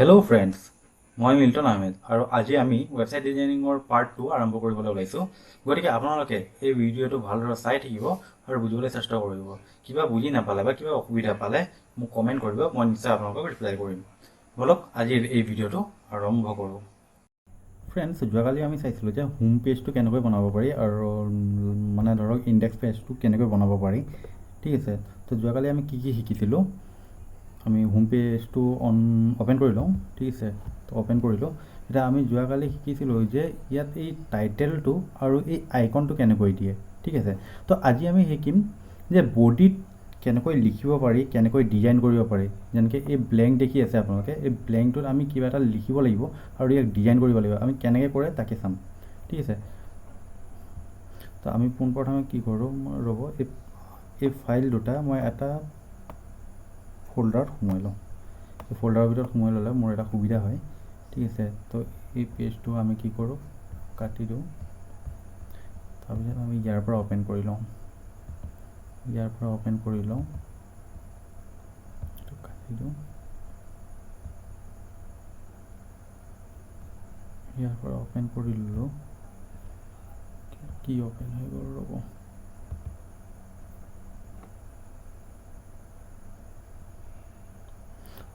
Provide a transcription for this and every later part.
Hello' friends, মই Milton Ahmed আৰু আজি আমি ৱেবছাইট ডিজাইনিঙৰ পাৰ্ট 2 আৰম্ভ কৰিবলৈ ওলাইছোঁ। গতিকে আপোনালোকে এই ভিডিঅ'টো ভালদৰে চাই থাকিব আৰু বুজিবলৈ চেষ্টা কৰিব। কিবা বুজি নাপালে বা কিবা অসুবিধা পালে মোক কমেণ্ট কৰিব, মই নিশ্চয় আপোনালোকক ৰিপ্লাই কৰিম। বলক আজিৰ এই ভিডিঅ'টো আৰম্ভ কৰোঁ। ফ্ৰেণ্ডছ, যোৱাকালি আমি চাইছিলোঁ যে হোম পেজটো কেনেকৈ বনাব পাৰি আৰু মানে ধৰক ইণ্ডেক্স পেজটো কেনেকৈ বনাব পাৰি। ঠিক আছে, তো যোৱাকালি আমি কি শিকিছিলোঁ। আমি হোম পেজটো অপেন কৰি লওঁ। ঠিক আছে, তো অপেন কৰিলোঁ। এতিয়া আমি যোৱাকালি শিকিছিলোঁ যে ইয়াত এই টাইটেলটো আৰু এই আইকনটো কেনেকৈ দিয়ে। ঠিক আছে, তো আজি আমি শিকিম যে বডিত কেনেকৈ লিখিব পাৰি, কেনেকৈ ডিজাইন কৰিব পাৰি। যেনেকৈ এই ব্লেংক দেখি আছে আপোনালোকে, এই ব্লেংকটোত আমি কিবা এটা লিখিব লাগিব আৰু ইয়াক ডিজাইন কৰিব লাগিব। আমি কেনেকৈ কৰে তাকে চাম। ঠিক আছে, তো আমি পোনপ্ৰথমে কি কৰোঁ, ৰ'ব, এই ফাইল দুটা মই এটা ফোল্ডাৰত সোমাই লওঁ। এই ফোল্ডাৰৰ ভিতৰত সোমাই ল'লে মোৰ এটা সুবিধা হয়। ঠিক আছে, তো এই পেজটো আমি কি কৰোঁ, কাটি দিওঁ। তাৰপিছত আমি ইয়াৰ পৰা অপেন কৰি লওঁ। কাটি দিওঁ। ইয়াৰ পৰা অপেন কৰি ল'লোঁ। কি অপেন হৈ গ'ল, ৰ'ব।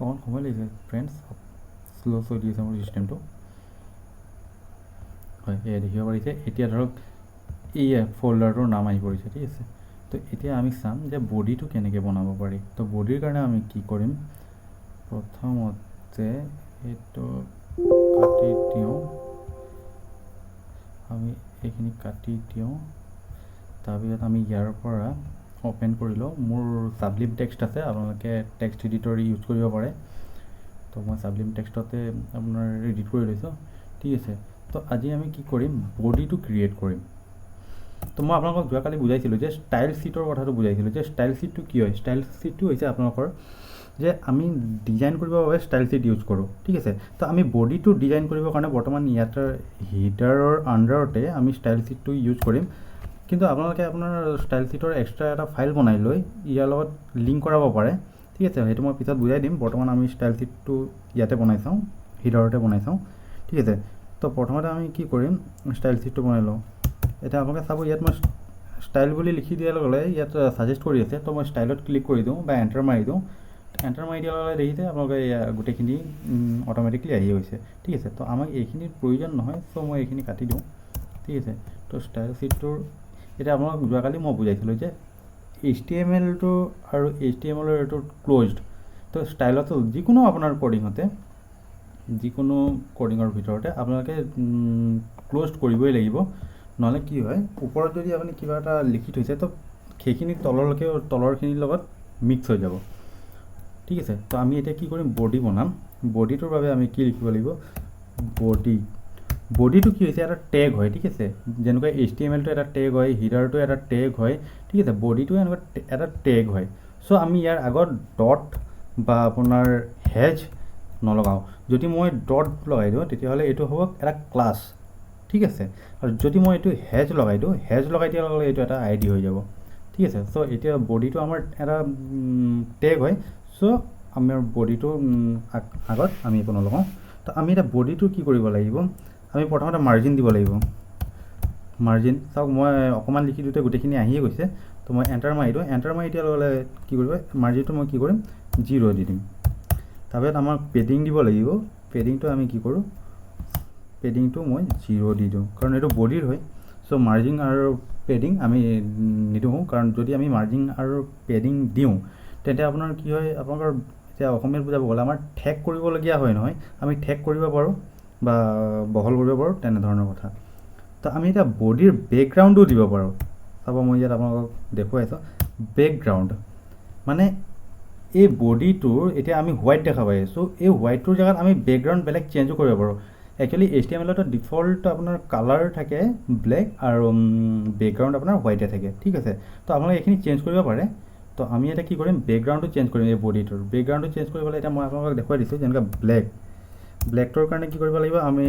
অকণ সময় লাগিছে ফ্ৰেণ্ডছ, শ্ল' চলি আছে মোৰ চিষ্টেমটো। হয়, এয়া দেখিব পাৰিছে। এতিয়া ধৰক এই ফ'ল্ডাৰটোৰ নাম আহি পৰিছে। ঠিক আছে, তো এতিয়া আমি চাম যে বডিটো কেনেকৈ বনাব পাৰি। তো বডিৰ কাৰণে আমি কি কৰিম, প্ৰথমতে এইটো কাটি দিওঁ। আমি এইখিনি কাটি দিওঁ। তাৰপিছত আমি ইয়াৰ পৰা অপেন কৰি লওঁ। মোৰ ছাবলিম টেক্সট আছে, আপোনালোকে টেক্সট এডিটৰ ইউজ কৰিব পাৰে। তো মই ছাবলিম টেক্সটতে আপোনাৰ এডিট কৰি লৈছোঁ। ঠিক আছে, তো আজি আমি কি কৰিম, বডিটো ক্ৰিয়েট কৰিম। তো মই আপোনালোকক যোৱাকালি বুজাইছিলোঁ যে ষ্টাইল শ্বীটৰ কথাটো বুজাইছিলোঁ যে ষ্টাইল শ্বীটটো কি হয়। ষ্টাইল শ্বীটটো হৈছে আপোনালোকৰ যে আমি ডিজাইন কৰিবৰ বাবে ষ্টাইল শ্বীট ইউজ কৰোঁ। ঠিক আছে, তো আমি বডিটো ডিজাইন কৰিবৰ কাৰণে বৰ্তমান ইয়াতে হিডাৰৰ আণ্ডাৰতে আমি ষ্টাইল শ্বীটটো ইউজ কৰিম। কিন্তু আপোনালোকে আপোনাৰ ষ্টাইল শ্বীটৰ এক্সট্ৰা এটা ফাইল বনাই লৈ ইয়াৰ লগত লিংক কৰাব পাৰে। ঠিক আছে, সেইটো মই পিছত বুজাই দিম। বৰ্তমান আমি ষ্টাইল শ্বীটটো ইয়াতে বনাই চাওঁ, হিডাৰতে বনাই চাওঁ। ঠিক আছে, তো প্ৰথমতে আমি কি কৰিম, ষ্টাইল শ্বীটটো বনাই লওঁ। এতিয়া আপোনালোকে চাব, ইয়াত মই ষ্টাইল বুলি লিখি দিয়াৰ লগে লগে ইয়াত ছাজেষ্ট কৰি আছে। তো মই ষ্টাইলত ক্লিক কৰি দিওঁ বা এণ্টাৰ মাৰি দিওঁ। এণ্টাৰ মাৰি দিয়াৰ লগে লগে দেখিছে আপোনালোকে গোটেইখিনি অট'মেটিকলি আহি গৈছে। ঠিক আছে, তো আমাক এইখিনিৰ প্ৰয়োজন নহয়, চ' মই এইখিনি কাটি দিওঁ। ঠিক আছে, তো ষ্টাইল শ্বীটটোৰ এতিয়া আপোনালোক যোৱাকালি মই বুজাইছিলোঁ যে HTML-টো আৰু HTML-ৰ এইটো ক্ল'জড। তো ষ্টাইলতো যিকোনো আপোনাৰ যিকোনো কডিঙৰ ভিতৰতে আপোনালোকে ক্ল'জড কৰিবই লাগিব। নহ'লে কি হয়, ওপৰত যদি আপুনি কিবা এটা লিখি থৈছে তো সেইখিনি তলৰখিনিৰ লগত মিক্স হৈ যাব। ঠিক আছে, তো আমি এতিয়া কি কৰিম, বডি বনাম। বডিটোৰ বাবে আমি কি লিখিব লাগিব, বডিটো কি হৈছে, এটা টেগ হয়। ঠিক আছে, যেনেকৈ HTML-টো এটা টেগ হয়, হিডাৰটো এটা টেগ হয়। ঠিক আছে, বডিটো এনেকুৱা এটা টেগ হয়। চ' আমি ইয়াৰ আগত ডট বা আপোনাৰ হেজ নলগাওঁ। যদি মই ডট লগাই দিওঁ তেতিয়াহ'লে এইটো হ'ব এটা ক্লাছ। ঠিক আছে, আৰু যদি মই এইটো হেজ লগাই দিওঁ, হেজ লগাই দিয়াৰ লগে লগে এইটো এটা ID হৈ যাব। ঠিক আছে, চ' এতিয়া বডিটো আমাৰ এটা টেগ হয়। চ' আমাৰ বডিটো আগত আমি একো নলগাওঁ। তো আমি এতিয়া বডিটো কি কৰিব লাগিব, আমি প্ৰথমতে মাৰ্জিন দিব লাগিব। মাৰ্জিন চাওক, মই অকণমান লিখি দিওঁতে গোটেইখিনি আহিয়ে গৈছে। তো মই এণ্টাৰ মাৰি দিওঁ। এণ্টাৰ মাৰি দিয়াৰ লগে লগে কি কৰিব, মাৰ্জিনটো মই কি কৰিম, 0 দি দিম। তাৰপিছত আমাক পেডিং দিব লাগিব। পেডিংটো আমি কি কৰোঁ, পেডিংটো মই 0 দি দিওঁ, কাৰণ এইটো বডিৰ হয়। চ' মাৰ্জিন আৰু পেডিং আমি নিদিওঁ, কাৰণ যদি আমি মাৰ্জিন আৰু পেডিং দিওঁ তেন্তে আপোনাৰ কি হয়, আপোনালোকৰ এতিয়া অসমীয়াত বুজাব গ'লে আমাৰ ঠেক কৰিবলগীয়া হয় নহয়, আমি ঠেক কৰিব পাৰোঁ বা বহল কৰিব পাৰোঁ, তেনেধৰণৰ কথা। তো আমি এতিয়া বডিৰ বেকগ্ৰাউণ্ডো দিব পাৰোঁ। চাব, মই ইয়াত আপোনালোকক দেখুৱাইছোঁ বেকগ্ৰাউণ্ড মানে এই বডিটোৰ এতিয়া আমি হোৱাইট দেখা পাই আছোঁ। এই হোৱাইটটোৰ জেগাত আমি বেকগ্ৰাউণ্ড বেলেগ চেঞ্জো কৰিব পাৰোঁ। একচুৱেলি HTML-টো ডিফল্ট আপোনাৰ কালাৰ থাকে ব্লেক আৰু বেকগ্ৰাউণ্ড আপোনাৰ হোৱাইটে থাকে। ঠিক আছে, তো আপোনালোকে এইখিনি চেঞ্জ কৰিব পাৰে। তো আমি এতিয়া কি কৰিম, বেকগ্ৰাউণ্ডটো চেঞ্জ কৰিম। এই বডিটোৰ বেকগ্ৰাউণ্ডটো চেঞ্জ কৰিবলৈ এতিয়া মই আপোনালোকক দেখুৱাই দিছোঁ, যেনেকৈ ব্লেকটোৰ কাৰণে কি কৰিব লাগিব, আমি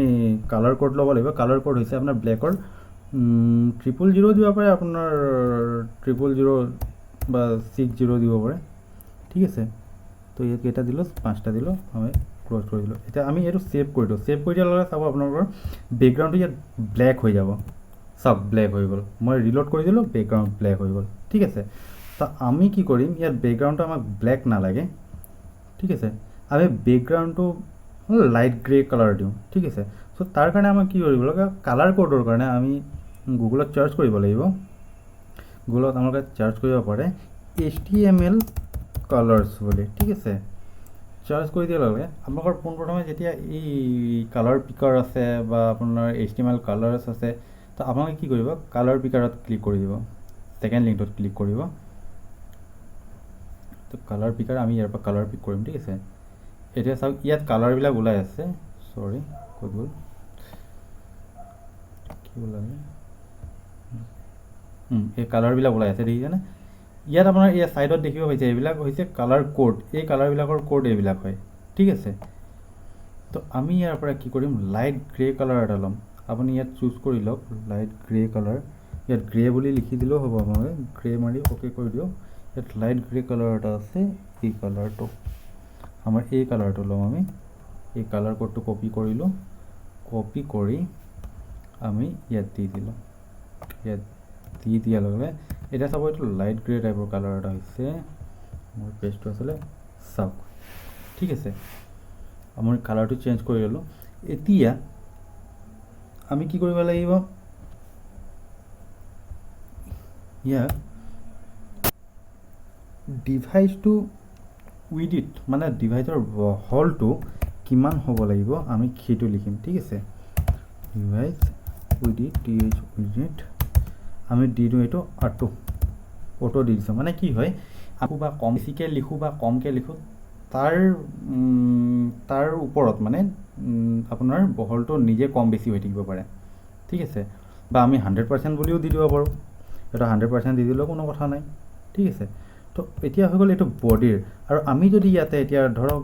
কালাৰ কোড ল'ব লাগিব। কালাৰ কোড হৈছে আপোনাৰ ব্লেকৰ 000 দিব পাৰে, আপোনাৰ 000 বা 60 দিব পাৰে। ঠিক আছে, তো ইয়াত কেইটা দিলোঁ, 5টা দিলোঁ। আমি ক্লোজ কৰি দিলোঁ। এতিয়া আমি এইটো ছেভ কৰি দিওঁ। ছেভ কৰি দিয়াৰ লগে চাব আপোনালোকৰ বেকগ্ৰাউণ্ডটো ইয়াত ব্লেক হৈ যাব। চাওক ব্লেক হৈ গ'ল। মই ৰিলোড কৰি দিলোঁ, বেকগ্ৰাউণ্ড ব্লেক হৈ গ'ল। ঠিক আছে, তো আমি কি কৰিম, ইয়াত বেকগ্ৰাউণ্ডটো আমাক ব্লেক নালাগে। ঠিক আছে, আমি বেকগ্ৰাউণ্ডটো লাইট গ্ৰে কালাৰ দিওঁ। ঠিক আছে, চ' তাৰ কাৰণে আমাক কি কৰিব লাগে, কালাৰ কোডৰ কাৰণে আমি গুগলত চাৰ্চ কৰিব লাগিব। গুগলত আপোনালোকে চাৰ্চ কৰিব পাৰে HTML কালাৰ্ছ বুলি। ঠিক আছে, চাৰ্চ কৰি দিয়াৰ লগে আপোনালোকৰ পোনপ্ৰথমে যেতিয়া এই কালাৰ পিকাৰ আছে বা আপোনাৰ HTML কালাৰ্ছ আছে, তো আপোনালোকে কি কৰিব, কালাৰ পিকাৰত ক্লিক কৰি দিব, ছেকেণ্ড লিংকটোত ক্লিক কৰিব। তো কালাৰ পিকাৰ আমি ইয়াৰ পৰা কালাৰ পিক কৰিম। ঠিক আছে, এতিয়া চাওক ইয়াত কালাৰবিলাক ওলাই আছে। চৰি, ক'ত গ'ল, কি ওলালে, এই কালাৰবিলাক ওলাই আছে, দেখিছেনে? ইয়াত আপোনাৰ এই ছাইডত দেখিব পাইছে, এইবিলাক হৈছে কালাৰ কোড। এই কালাৰবিলাকৰ কোড এইবিলাক হয়। ঠিক আছে, তো আমি ইয়াৰ পৰা কি কৰিম, লাইট গ্ৰে কালাৰ এটা ল'ম। আপুনি ইয়াত চুজ কৰি লওক লাইট গ্ৰে কালাৰ। ইয়াত গ্ৰে বুলি লিখি দিলেও হ'ব, আপোনালোকে গ্ৰে মাৰি অ'কে কৰি দিয়ক। ইয়াত লাইট গ্ৰে কালাৰ এটা আছে, এই কালাৰটো আমাৰ এই কালাৰটো ল'ম আমি। এই কালাৰ কোডটো কপি কৰিলোঁ, কপি কৰি আমি ইয়াত দি দিলোঁ। ইয়াত দি দিয়াৰ লগে এতিয়া চাব এইটো লাইট গ্ৰে টাইপৰ কালাৰ এটা হৈছে। মোৰ পেজটো আছিলে, চাওক। ঠিক আছে, আমি কালাৰটো চেঞ্জ কৰি ল'লোঁ। এতিয়া আমি কি কৰিব লাগিব, ইয়াত ডিভাইচটো উইডথ মানে ডিভাইচৰ বহলটো কিমান হ'ব লাগিব আমি সেইটো লিখিম। ঠিক আছে, ডিভাইচ উইডথ উইডথ আমি দি দিওঁ এইটো অটো দি দিছোঁ। মানে কি হয়, আকৌ বা কম বেছিকৈ লিখোঁ বা কমকৈ লিখোঁ, তাৰ ওপৰত মানে আপোনাৰ বহলটো নিজে কম বেছি হৈ থাকিব পাৰে। ঠিক আছে, বা আমি 100% বুলিও দি দিব পাৰোঁ। এটা 100% দি দিলেও কোনো কথা নাই। ঠিক আছে, তো এতিয়া হৈ গ'ল এইটো বডিৰ। আৰু আমি যদি ইয়াতে এতিয়া ধৰক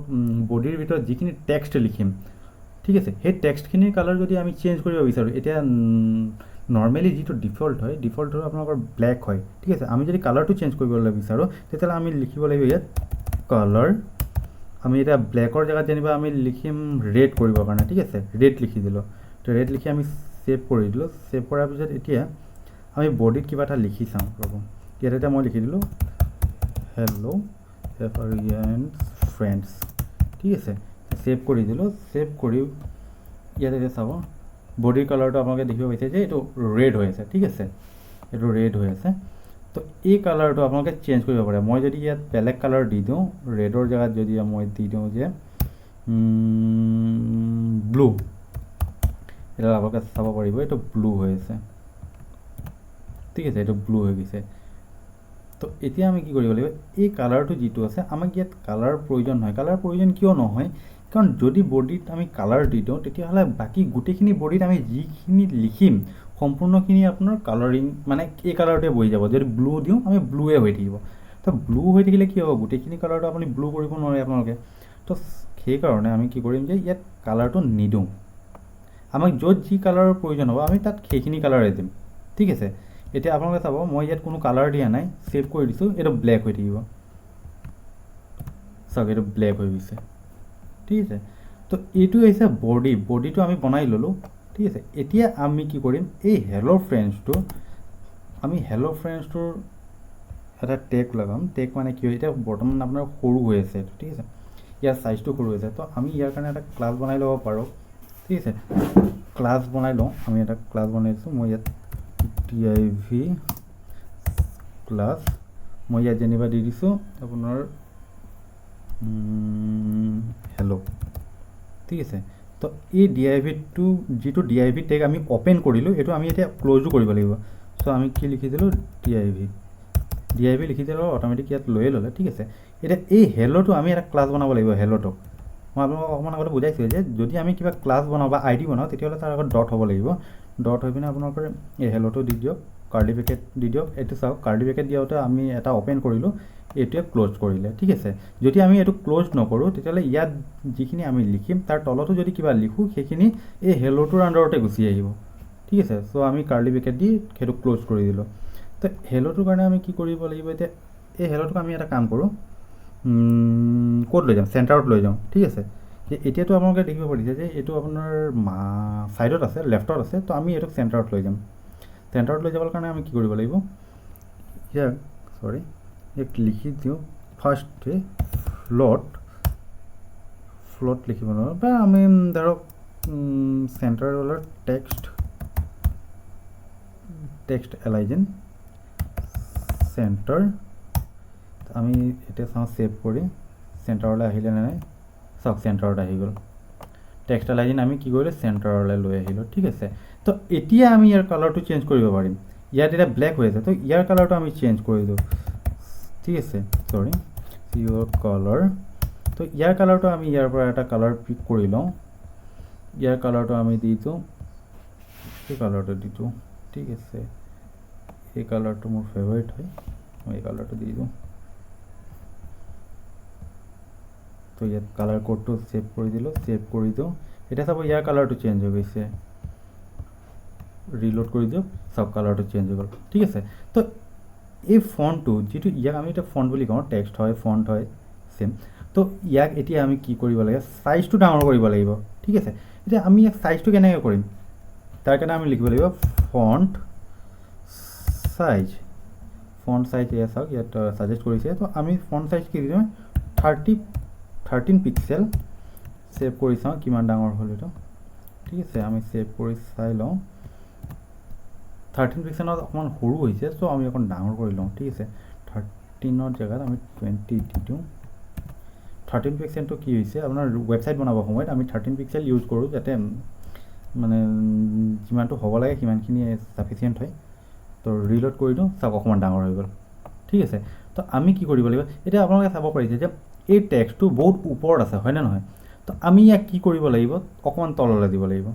বডিৰ ভিতৰত যিখিনি টেক্সট লিখিম, ঠিক আছে, সেই টেক্সটখিনিৰ কালাৰ যদি আমি চেঞ্জ কৰিব বিচাৰোঁ, এতিয়া নৰ্মেলি যিটো ডিফল্ট হয়, ডিফল্টটো আপোনালোকৰ ব্লেক হয়। ঠিক আছে, আমি যদি কালাৰটো চেঞ্জ কৰিবলৈ বিচাৰোঁ, তেতিয়াহ'লে আমি লিখিব লাগিব ইয়াত কালাৰ। আমি এতিয়া ব্লেকৰ জেগাত যেনিবা আমি লিখিম ৰেড কৰিবৰ কাৰণে। ঠিক আছে, ৰেড লিখি দিলোঁ। তো ৰেড লিখি আমি ছেভ কৰি দিলোঁ। ছেভ কৰাৰ পিছত এতিয়া আমি বডিত কিবা এটা লিখি চাওঁ। ৰ'ব, ইয়াত এতিয়া মই লিখি দিলোঁ হেল্ল' ফ্ৰেণ্ডছ। ঠিক আছে, ছেভ কৰি দিলোঁ। ছেভ কৰি ইয়াত এতিয়া চাব বডিৰ কালাৰটো আপোনালোকে দেখিব পাইছে যে এইটো ৰেড হৈ আছে। ঠিক আছে, এইটো ৰেড হৈ আছে। তো এই কালাৰটো আপোনালোকে চেঞ্জ কৰিব পাৰে। মই যদি ইয়াত বেলেগ কালাৰ দি দিওঁ, ৰেডৰ জেগাত যদি মই দি দিওঁ যে ব্লু, এতিয়া আপোনালোকে চাব পাৰিব এইটো ব্লু হৈ আছে। ঠিক আছে, এইটো ব্লু হৈ গৈছে। তো এতিয়া আমি কি কৰিব লাগিব, এই কালাৰটো যিটো আছে, আমাক ইয়াত কালাৰ প্ৰয়োজন নহয়। কালাৰ প্ৰয়োজন কিয় নহয়, কাৰণ যদি বডিত আমি কালাৰ দি দিওঁ, তেতিয়াহ'লে বাকী গোটেইখিনি বডিত আমি যিখিনি লিখিম সম্পূৰ্ণখিনি আপোনাৰ কালাৰিং মানে এই কালাৰটোৱে বহি যাব। যদি ব্লু দিওঁ, আমি ব্লুৱে হৈ থাকিব। তো ব্লু হৈ থাকিলে কি হ'ব, গোটেইখিনি কালাৰটো আপুনি ব্লু কৰিব নোৱাৰে আপোনালোকে। তো সেইকাৰণে আমি কি কৰিম যে ইয়াত কালাৰটো নিদিওঁ। আমাক য'ত যি কালাৰৰ প্ৰয়োজন হ'ব আমি তাত সেইখিনি কালাৰে দিম। ঠিক আছে, এতিয়া আপোনালোকে চাব মই ইয়াত কোনো কালাৰ দিয়া নাই, ছেভ কৰি দিছোঁ, এইটো ব্লেক হৈ থাকিব। চাওক, এইটো ব্লেক হৈ গৈছে। ঠিক আছে, তো এইটো হৈছে বডি। বডিটো আমি বনাই ল'লোঁ। ঠিক আছে, এতিয়া আমি কি কৰিম, এই হেল্ল' ফ্ৰেণ্ডছটো আমি হেল্ল' ফ্ৰেণ্ডছটোৰ এটা টেগ লগাম। টেগ মানে কি হয়, এতিয়া বৰ্তমান আপোনাৰ সৰু হৈ আছে। ঠিক আছে, ইয়াৰ চাইজটো সৰু হৈছে। তো আমি ইয়াৰ কাৰণে এটা ক্লাছ বনাই ল'ব পাৰোঁ। ঠিক আছে, ক্লাছ বনাই লওঁ। আমি এটা ক্লাছ বনাইছোঁ। মই ইয়াত div ক্লাছ মই ইয়াত যেনিবা দি দিছোঁ আপোনাৰ হেল্ল'। ঠিক আছে, তো এই div-টো যিটো div টেগ আমি অ'পেন কৰিলোঁ, এইটো আমি এতিয়া ক্ল'জো কৰিব লাগিব। চ' আমি কি লিখি দিলোঁ, div লিখি দিলোঁ, অট'মেটিক ইয়াত লৈয়ে ল'লে। ঠিক আছে, এতিয়া এই হেল্ল'টো আমি এটা ক্লাছ বনাব লাগিব। হেল্ল'টোক মই আপোনালোকক অকণমান আগতে বুজাইছোঁ যে যদি আমি কিবা ক্লাছ বনাওঁ বা আই ডি বনাওঁ, তেতিয়াহ'লে তাৰ আগত ডট হ'ব লাগিব। ডট হৈ পিনে আপোনালোকৰ এই হেল্ল'টো দি দিয়ক, কাৰ্লি ব্ৰেকেট দি দিয়ক। এইটো চাওক, কাৰ্লি ব্ৰেকেট দিয়াওঁতে আমি এটা অ'পেন কৰিলোঁ, এইটোৱে ক্ল'জ কৰিলে। ঠিক আছে, যদি আমি এইটো ক্ল'জ নকৰোঁ, তেতিয়াহ'লে ইয়াত যিখিনি আমি লিখিম তাৰ তলতো যদি কিবা লিখোঁ, সেইখিনি এই হেল্ল'টোৰ আণ্ডাৰতে গুচি আহিব। ঠিক আছে, চ' আমি কাৰ্লি ব্ৰেকেট দি সেইটো ক্ল'জ কৰি দিলোঁ। তো হেল্ল'টোৰ কাৰণে আমি কি কৰিব লাগিব, এতিয়া এই হেল্ল'টোক আমি এটা কাম কৰোঁ, ক'ত লৈ যাম, চেণ্টাৰত লৈ যাওঁ। ঠিক আছে, যে এতিয়াতো আপোনালোকে দেখিব পাৰিছে যে এইটো আপোনাৰ ছাইডত আছে, লেফ্টত আছে। তো আমি এইটোক চেণ্টাৰত লৈ যাম। চেণ্টাৰত লৈ যাবৰ কাৰণে আমি কি কৰিব লাগিব, ইয়াক ইয়াক লিখি দিওঁ ফাৰ্ষ্টে ফ্লট লিখিব নোৱাৰোঁ, বা আমি ধৰক চেণ্টাৰৰ টেক্সট এলাইজেন চেণ্টাৰ। আমি এতিয়া চাওঁ ছেভ কৰি চেণ্টাৰলৈ আহিলে নে নাই। চাওক চেণ্টাৰত আহি গ'ল। টেক্সট এলাইজেন আমি কি কৰিলোঁ, চেণ্টাৰলৈ লৈ আহিলোঁ। ঠিক আছে, তো এতিয়া আমি ইয়াৰ কালাৰটো চেঞ্জ কৰিব পাৰিম। ইয়াত এতিয়া ব্লেক হৈ আছে, তো ইয়াৰ কালাৰটো আমি চেঞ্জ কৰি দিওঁ। ঠিক আছে, ইয়ৰ কালাৰ। তো ইয়াৰ কালাৰটো আমি ইয়াৰ পৰা এটা কালাৰ পিক কৰি লওঁ। ইয়াৰ কালাৰটো আমি দি দিওঁ, এই কালাৰটো দি দিওঁ। ঠিক আছে, এই কালাৰটো মোৰ ফেভাৰিট হয়, মই এই কালাৰটো দি দিওঁ। তো ইয়াত কালাৰ কোডটো ছেভ কৰি দিলোঁ, এতিয়া চাব ইয়াৰ কালাৰটো চেঞ্জ হৈ গৈছে। ৰিলোড কৰি দিওঁ, চাওক কালাৰটো চেঞ্জ হৈ গ'ল। ঠিক আছে, তো এই ফণ্টটো যিটো ইয়াক আমি এতিয়া ফণ্ট বুলি কওঁ, টেক্সট হয়, ফণ্ট হয়, ছেম। তো ইয়াক এতিয়া আমি কি কৰিব লাগে, ছাইজটো ডাঙৰ কৰিব লাগিব। ঠিক আছে, এতিয়া আমি ইয়াক ছাইজটো কেনেকৈ কৰিম, তাৰ কাৰণে আমি লিখিব লাগিব ফণ্ট চাইজ। এয়া চাওক ইয়াত ছাজেষ্ট কৰিছে। তো আমি ফণ্ট চাইজ কি দিওঁ, 13 পিক্সেল। ছেভ কৰি চাওঁ কিমান ডাঙৰ হ'ল এইটো। ঠিক আছে, আমি ছেভ কৰি চাই লওঁ। 13 পিক্সেলত অকণমান সৰু হৈছে, চ' আমি অকণ ডাঙৰ কৰি লওঁ। ঠিক আছে, 13ৰ জেগাত আমি 20 দি দিওঁ। 13 পিক্সেলটো কি হৈছে, আপোনাৰ ৱেবছাইট বনাবৰ সময়ত আমি 13 পিক্সেল ইউজ কৰোঁ, যাতে মানে যিমানটো হ'ব লাগে সিমানখিনি ছাফিচিয়েণ্ট হয়। তো ৰিলোড কৰি দিওঁ, চাওক অকণমান ডাঙৰ হৈ গ'ল। ঠিক আছে, তো আমি কি কৰিব লাগিব, এতিয়া আপোনালোকে চাব পাৰিছে যে এই টেক্সটটো বহুত ওপৰত আছে, হয়নে নহয়। তো আমি ইয়াক কি কৰিব লাগিব, অকণমান তললৈ দিব লাগিব।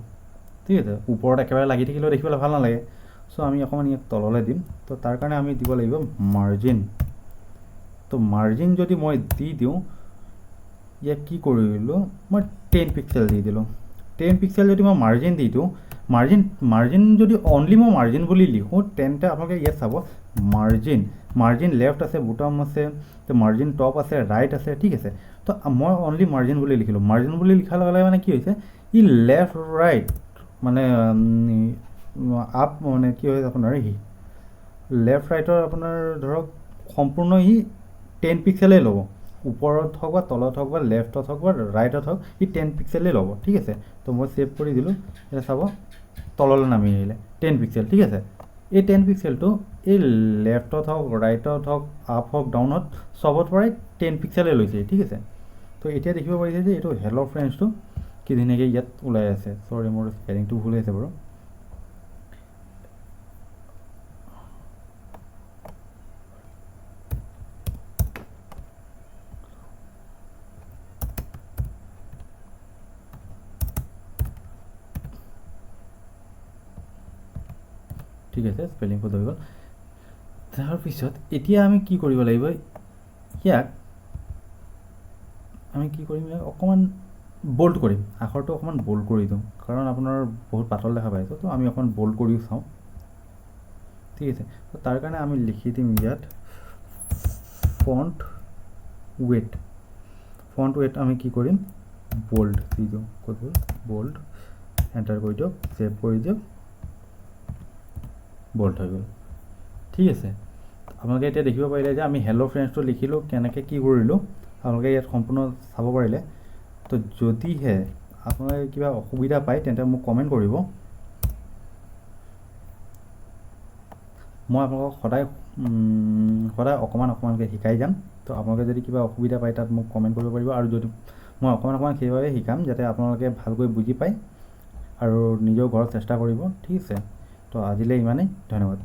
ঠিক আছে, ওপৰত একেবাৰে লাগি থাকিলেও দেখিবলৈ ভাল নালাগে। চ' আমি অকণমান ইয়াক তললৈ দিম। তো তাৰ কাৰণে আমি দিব লাগিব মাৰ্জিন। তো মাৰ্জিন যদি মই দি দিওঁ, ইয়াক কি কৰিলোঁ, মই 10 পিক্সেল দি দিলোঁ। 10 পিক্সেল যদি মই মাৰ্জিন দি দিওঁ, মাৰ্জিন যদি অনলি মই মাৰ্জিন বুলি লিখোঁ, তেন্তে আপোনালোকে ইয়াত চাব মাৰ্জিন লেফ্ট আছে, বুটাম আছে, তো মাৰ্জিন টপ আছে, ৰাইট আছে। ঠিক আছে, তো মই অনলি মাৰ্জিন বুলি লিখিলোঁ। মাৰ্জিন বুলি লিখাৰ লগে লগে মানে কি হৈছে, ই লেফ্ট ৰাইট মানে আপ মানে কি হয় আপোনাৰ লেফ্ট ৰাইটৰ আপোনাৰ ধৰক সম্পূৰ্ণ 10 পিক্সেলেই ল'ব। ওপৰত হওক বা তলত হওক বা লেফ্টত হওক বা ৰাইটত হওক, 10 পিক্সেলেই ল'ব। ঠিক আছে, তো মই ছেভ কৰি দিলোঁ। এতিয়া চাব তললৈ নামি আহিলে 10 পিক্সেল। ঠিক আছে, এই 10 পিক্সেলটো এই লেফ্টত হওক, ৰাইটত হওক, আপ হওক, ডাউনত চবত পৰাই 10 পিক্সেলেই লৈছে। ঠিক আছে, তো এতিয়া দেখিব পাৰিছে যে এইটো হেল্ল' ফ্ৰেণ্ডছটো কি ধুনীয়াকৈ ইয়াত ওলাই আছে। চৰি, মোৰ স্পেলিংটো ভুল হৈছে বাৰু। ঠিক আছে, স্পেলিং ভুল হৈ গ'ল। তাৰপিছত এতিয়া আমি কি কৰিব লাগিব, ইয়াক আমি কি কৰিম, ইয়াক অকণমান বোল্ড কৰিম। আখৰটো অকণমান বোল্ড কৰি দিওঁ, কাৰণ আপোনাৰ বহুত পাতল দেখা পাইছোঁ। তো আমি অকণমান বোল্ড কৰিও চাওঁ। ঠিক আছে, তো তাৰ কাৰণে আমি লিখি দিম ইয়াত ফণ্ট ৱেট আমি কি কৰিম, বোল্ড দি দিওঁ। ক'ত হ'ল বোল্ড, এণ্টাৰ কৰি দিয়ক, ছেভ কৰি দিয়ক, বোল্ড হৈ গ'ল। ঠিক আছে, আপোনালোকে এতিয়া দেখিব পাৰিলে যে আমি হেল্ল' ফ্ৰেণ্ডছটো লিখিলোঁ, কেনেকৈ কি কৰিলোঁ আপোনালোকে ইয়াত সম্পূৰ্ণ চাব পাৰিলে। তো যদিহে আপোনালোকে কিবা অসুবিধা পায় তেন্তে মোক কমেণ্ট কৰিব। মই আপোনালোকক সদায় অকণমানকৈ শিকাই যাম। তো আপোনালোকে যদি কিবা অসুবিধা পায় তাত মোক কমেণ্ট কৰিব পাৰিব, আৰু যদি মই অকণমান সেইবাবে শিকাম যাতে আপোনালোকে ভালকৈ বুজি পায় আৰু নিজেও ঘৰত চেষ্টা কৰিব। ঠিক আছে, তো আজিলৈ ইমানেই, ধন্যবাদ।